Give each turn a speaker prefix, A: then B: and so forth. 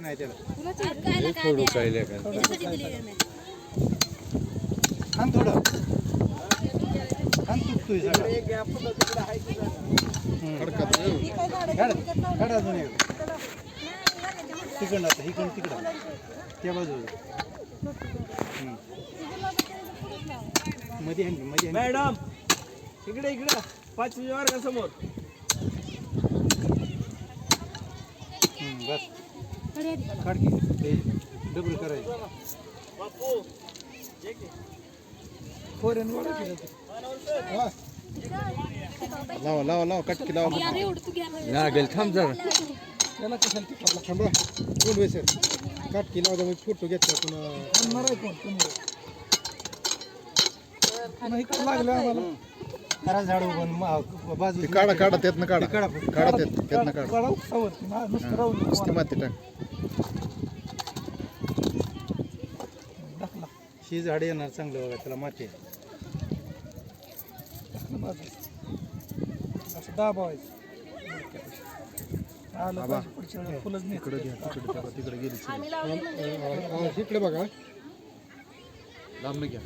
A: नाही त्याला
B: फोडू काय
A: खान थोडं खान तुटतोय सगळं काढा अजून एक तिकडं आता इकडं तिकडं त्या बाजूला मध्ये मध्ये
C: मॅडम इकडे इकडे 5व्या वर्गासमोर
A: बस काढ की डबल करायचं
C: बापू
A: फोरेन वाढ केलं
B: लावा लावा लावा कटकी लावा लागेल थांब जरा
A: त्याला कशाला तिकडला थांबा कोण वेसर काटकी लावता मी फोटो घेतला पुन्हा माराय कोण पुन्हा इकडं लागलं आम्हाला करा झाडू पण बाजू
B: काढा काढा त्यातनं काढा काढा त्यातनं काढा
A: काढा नुसतं राहून
B: नुसती माती टाक ही झाडे येणार चांगलं बघा त्याला माती
A: असं दाबावायचं
B: बाबा इकडे घ्या तिकडे गेली इकडे बघा लांब घ्या